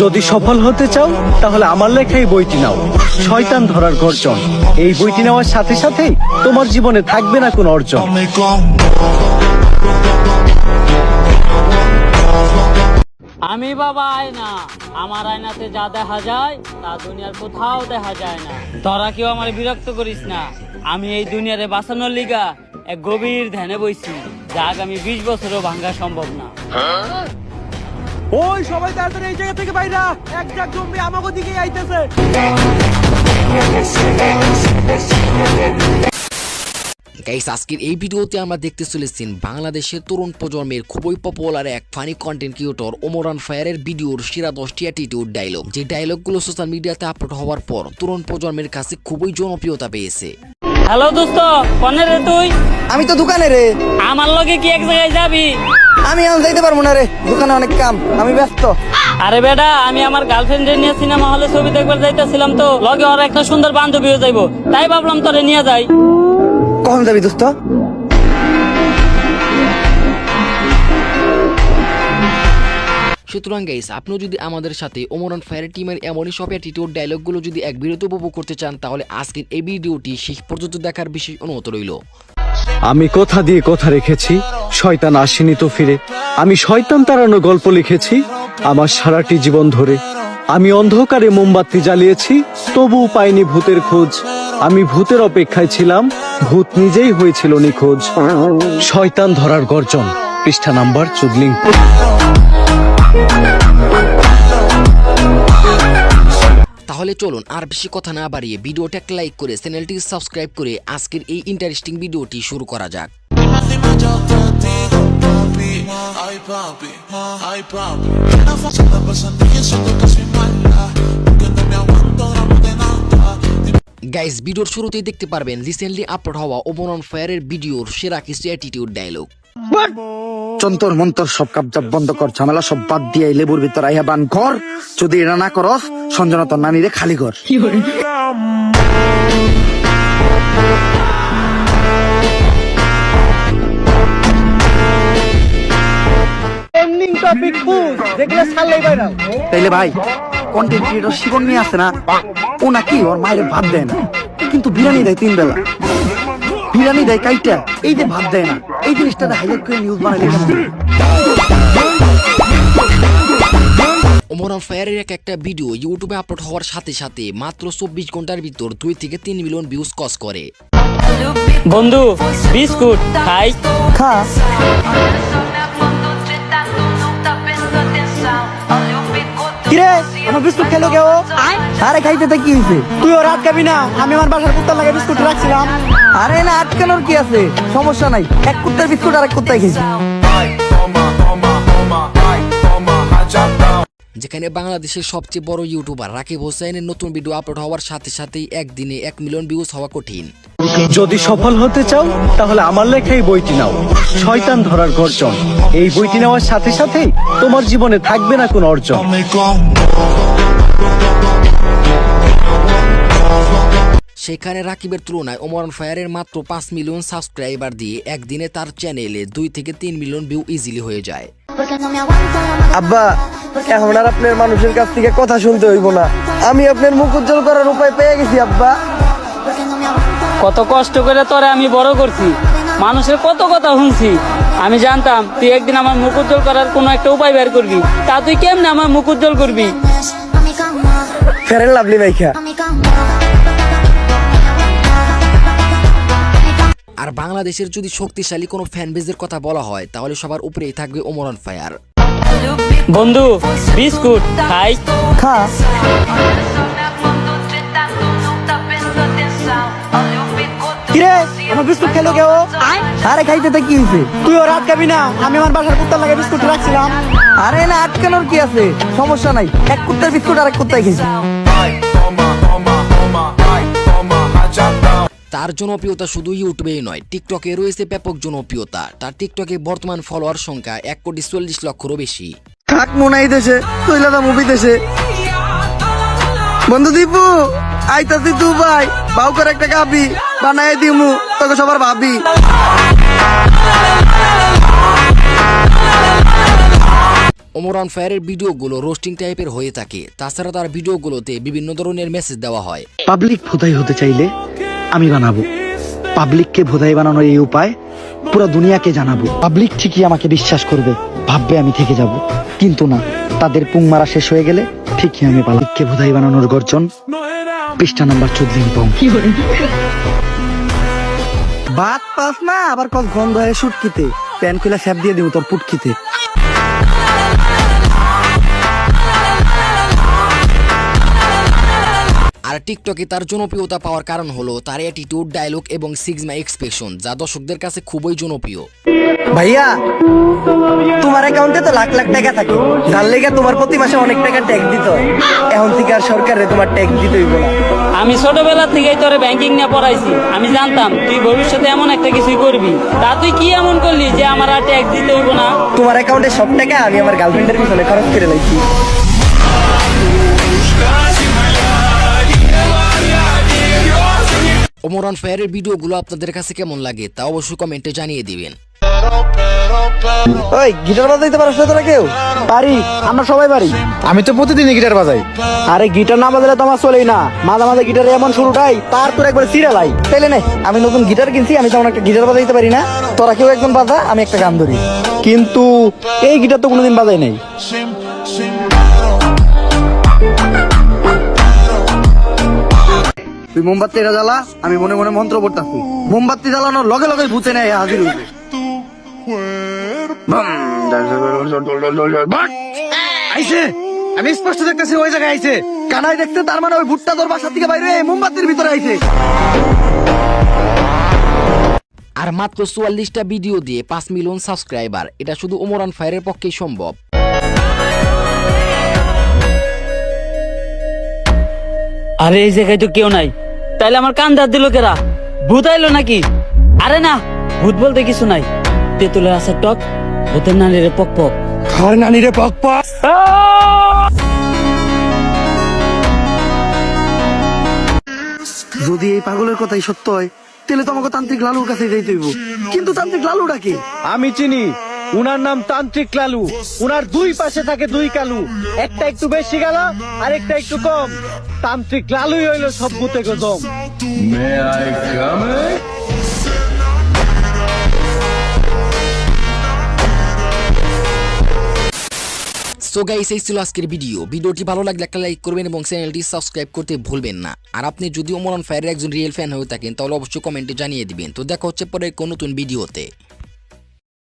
যদি সফল হতে চাও তাহলে আমার লেখা এই বইটি নাও, শয়তান ধরার গর্জন। এই বইটি নেওয়ার সাথে সাথেই তোমার জীবনে থাকবে না কোনো অর্জন। আমি বাবা আয়না, আমার আয়নাতে যা দেখা যায় তা দুনিয়ার কোথাও দেখা যায় না। তোরা কেউ আমার বিরক্ত করিস না, আমি এই দুনিয়ারে বাঁচানোর লিগা এক গভীর ধ্যানে বইছি, যা আগামী 20 বছরও ভাঙা সম্ভব না। ওই সবাই তাড়াতাড়ি এই জায়গা থেকে বাইরা, এক জাক জম্বি আমাগো দিকেই আইতেছে। গাইস, আজকের এই ভিডিওতে আমরা দেখতে চলেছি বাংলাদেশের তরুণ প্রজন্মের খুবই পপুলার এক ফানি কন্টেন্ট ক্রিয়েটর ওমরান ফায়ারের ভিডিওর সেরা 10টি অ্যাটিটিউড ডায়লগ, যে ডায়লগগুলো সোশ্যাল মিডিয়াতে আপলোড হওয়ার পর তরুণ প্রজন্মের কাছে খুবই জনপ্রিয়তা পেয়েছে। হ্যালো দোস্ত, কনে রে তুই? আমি তো দোকানে রে। আমার লগে কি এক জায়গায় যাবি? আমি এখন যাইতে পারবো না রে, দোকানে অনেক কাম, আমি ব্যস্ত। আরে বেটা, আমি আমার গার্লফ্রেন্ডের নিয়ে সিনেমা হলে ছবি দেখবার যাইতেছিলাম, তো লগে ওর একটা সুন্দর বান্ধবীও যাইবো, তাই ভাবলাম তোরে নিয়ে যাই। কখন যাবি দোস্ত? সুতরাং গাইস, আপনিও যদি আমাদের সাথে ওমরান ফায়ার টিমের এমনই সব অ্যাটিটিউড ডায়লগগুলো যদি এক ভিডিওতে উপভোগ করতে চান, তাহলে আজকের এই ভিডিওটি শেষ পর্যন্ত দেখার বিশেষ অনুরোধ রইল। আমি কথা দিয়ে কথা রেখেছি, শয়তান আসেনি তো ফিরে। আমি শয়তান তাড়ানো গল্প লিখেছি আমার সারাটি জীবন ধরে। আমি অন্ধকারে মোমবাতি জ্বালিয়েছি, তবুও পাইনি ভূতের খোঁজ। আমি ভূতের অপেক্ষায় ছিলাম, ভূত নিজেই হয়েছিল নিখোঁজ। শয়তান ধরার গর্জন, পৃষ্ঠা নাম্বার 14। তাহলে চলুন আর বেশি কথা না বাড়িয়ে ভিডিওটাকে লাইক করে চ্যানেলটি সাবস্ক্রাইব করে আজকের এই ইন্টারেস্টিং ভিডিওটি শুরু করা যাক। গাইস, ভিডিওর শুরুতেই দেখতে পারবেন রিসেন্টলি আপলোড হওয়া ওমরান ফায়ারের ভিডিওর সেরা কিছু অ্যাটিটিউড ডায়লগ। চন্তর মন্তর সব কাবজাব বন্ধ কর, ঝামেলা সব বাদ দিয়ে লেবুর ভিতর আইয়া বান কর। যদি এটা না করস, সঞ্জনা তোর নানিরে খালি কর। তাইলে ভাই, কন্টেন্ট ক্রিয়েটর শিবন নিয়ে আসে না, ও নাকি ওর মায়ের ভাত দেয় না, কিন্তু বিরিয়ানি দেয় 3 বেলা। বিরিয়ানি দেয় কাইটা, এই যে ভাত দেয় না, এই জিনিসটা হাইলাইট করে নিউজ বানাইলে কেমন? ওমরান ফায়ারের একটা ভিডিও ইউটিউবে আপলোড হওয়ার সাথে সাথে মাত্র 24 ঘন্টার ভিতর 2 থেকে 3 মিলিয়ন ভিউজ ক্রস করে। বন্ধু, বিস্কুট খাই? খা। কিরে, আমার বিস্কুট খেলো কেউ? আরে খাইতে তা কি হয়েছে? তুই ওর আটকাবি না, আমি আমার বাসার কুত্তার লাগে বিস্কুট রাখছিলাম। আরে না, আটকানোর কি আছে, সমস্যা নাই। এক কুত্তার বিস্কুট আর এক কুত্তাই খেয়েছি। যেখানে বাংলাদেশের সবচেয়ে বড় ইউটিউবার রাকিব হোসেনের নতুন ভিডিও আপলোড হওয়ার সাথে সাথেই একদিনে 1 মিলিয়ন ভিউজ হওয়া কঠিন। যদি সফল হতে চাও তাহলে আমার লেখা এই বইটি নাও, শয়তান ধরার গর্জন। এই বইটি নেওয়ার সাথে সাথেই তোমার জীবনে থাকবে না কোনো অর্জন। সেখানে রাকিবের তুলনায় ওমরান ফায়ারের মাত্র 5 মিলিয়ন সাবস্ক্রাইবার দিয়ে একদিনে তার চ্যানেলে 2 থেকে 3 মিলিয়ন ভিউ ইজিলি হয়ে যায়। আব্বা, এখন আর আপনার মানুষের কাছ থেকে কথা শুনতে হইব না, আমি আপনার মুখ উজ্জ্বল করার উপায় পেয়ে গেছি আব্বা। কত কষ্ট করে তোরে আমি বড় করছি, মানুষের কত কথা শুনছি। আমি জানতাম তুই একদিন আমার মুখ উজ্জ্বল করার কোনো একটা উপায় বের করবি, তা তুই কেমনে আমার মুখ উজ্জ্বল করবি? ফেরেন লাভলি ভাইখা। আর বাংলাদেশের যদি শক্তিশালী কোনো ফ্যান বেজের কথা বলা হয়, তাহলে সবার উপরেই থাকবে ওমরান ফায়ার। বন্ধু, বিস্কুট খাই? খা। কিরে, আমার বিস্কুট খেলো কেউ? আরে খাইতে তা কি হয়েছে? তুই ওর আটকাবি না, আমি আমার বাসার কুত্তার লাগে বিস্কুট রাখছিলাম। আরে না, আটকানোর কি আছে, সমস্যা নাই। এক কুত্তার বিস্কুট আর এক কুত্তাই খেয়েছি। তার জনপ্রিয়তা শুধু ইউটিউবেই নয়, টিকটকে রয়েছে ব্যাপক জনপ্রিয়তা। তার টিকটকে বর্তমান ফলোয়ার সংখ্যা 1,40 লক্ষেরও বেশি। কাক মোনাই দেশে, তৈলাদা মুভি দেশে। বন্ধু দীপু, আইতাছি তু ভাই, বাউ করে একটা কাপি বানাই দিমু, তোকে সবার ভাবি। ওমরান ফায়ারের ভিডিওগুলো রোস্টিং টাইপের হয়ে থাকে। তাছাড়া তার ভিডিওগুলোতে বিভিন্ন ধরনের মেসেজ দেওয়া হয়। পাবলিক ভোদাই হতে চাইলে আমি বানাবো, পাবলিককে ভোদাই বানানোর এই উপায় পুরো দুনিয়াকে জানাবো। পাবলিক ঠিকই আমাকে বিশ্বাস করবে, ভাববে আমি থেকে যাব, কিন্তু না, তাদের পুং মারা শেষ হয়ে গেলে ঠিকই আমি পাবলিককে ভোদাই বানানোর গর্জন। পৃষ্ঠা নাম্বার 14। বাত পাস না আবার কত গন্ধ হয় শুটকিতে, প্যান খুলে স্যাপ দিয়ে দিব তোর পুটকিতে। আর টিকটকে তার জনপ্রিয়তা পাওয়ার কারণ হলো তার অ্যাটিটিউড, ডায়লগ এবং সিগমা এক্সপ্রেশন, যা দর্শকদের কাছে খুবই জনপ্রিয়। ভাইয়া, তোমার অ্যাকাউন্টে তো লাখ লাখ টাকা থাকে, যার লেগে তোমার প্রতি মাসে অনেক টাকা ট্যাক্স দিতে হয়। এখন থেকে আর সরকারে তোমার ট্যাক্স দিতে হইব না। আমি ছোটবেলা থেকেই তোরে ব্যাংকিং নিয়ে পড়াইছি। আমি জানতাম তুই ভবিষ্যতে এমন একটা কিছুই করবি। তা তুই কি এমন করলি যে আমার আর ট্যাক্স দিতে হইব না? তোমার অ্যাকাউন্টে সব টাকা আমি আমার গার্লফ্রেন্ডের পিছনে খরচ করে লাইছি। ওমরান ফায়ারের ভিডিওগুলো আপনাদের কাছে কেমন লাগে তা অবশ্যই কমেন্টে জানিয়ে দিবেন। ওই গিটার বাজাইতে পারছ না তোরা কেউ? পারি, আমরা সবাই পারি। আমি তো প্রতিদিনই গিটার বাজাই। আরে গিটার না বাজালে তো আমার চলেই না, মাঝে মাঝে গিটারে এমন শুরুটাই তার তোর একবার সিরিয়ালাই তাইলে নে। আমি নতুন গিটার কিনছি, আমি তেমন একটা গিটার বাজাইতে পারি না। তোরা কেউ একজন বাজা, আমি একটা গান ধরি, কিন্তু এই গিটার তো কোনোদিন বাজাই নাই। তুই মোমবাতিটা জ্বালা, আমি মনে মনে মন্ত্র পড়তাছি। মোমবাতি জ্বালানোর লগে লগে ভূতে নেয় হাজির হইবে। আইছে, আমি স্পষ্ট দেখতেছি ওই জায়গায় আইছে। কানাই দেখতে, তার মানে ওই ভুট্টা তোর বাসা থেকে বাইরে মোমবাতির ভিতরে আইছে। আর মাত্র 44টা ভিডিও দিয়ে 5 মিলিয়ন সাবস্ক্রাইবার, এটা শুধু ওমরান ফায়ারের পক্ষেই সম্ভব। আরে এই জায়গায় তো কেউ নাই, তাইলে আমার কান ধার দিল কেরা? ভূত আইলো নাকি? আরে না, ভূত বলতে কিছু নাই। তেঁতুলের আসার টক, ভূতের নানিরে পক পক। ঘর নানিরে পক পক। যদি এই পাগলের কথাই সত্য হয়, তাহলে তো আমাকে তান্ত্রিক লালুর কাছে যাইতে হইব। কিন্তু তান্ত্রিক লালুটা কি? আমি চিনি, উনার নাম তান্ত্রিক লালু। উনার দুই পাশে থাকে দুই কালু, একটা একটু বেশি গালা আর একটা একটু কম। তান্ত্রিক লালুই হইল সব ভূতে গজম। সো গাইস, এই ছিল আজকের ভিডিওটি ভালো লাগলে একটা লাইক করবেন এবং চ্যানেলটি সাবস্ক্রাইব করতে ভুলবেন না। আর আপনি যদি ওমরান ফায়ারের একজন রিয়েল ফ্যান হয়ে থাকেন তাহলে অবশ্যই কমেন্টে জানিয়ে দিবেন। তো দেখা হচ্ছে পরে কোন নতুন ভিডিওতে।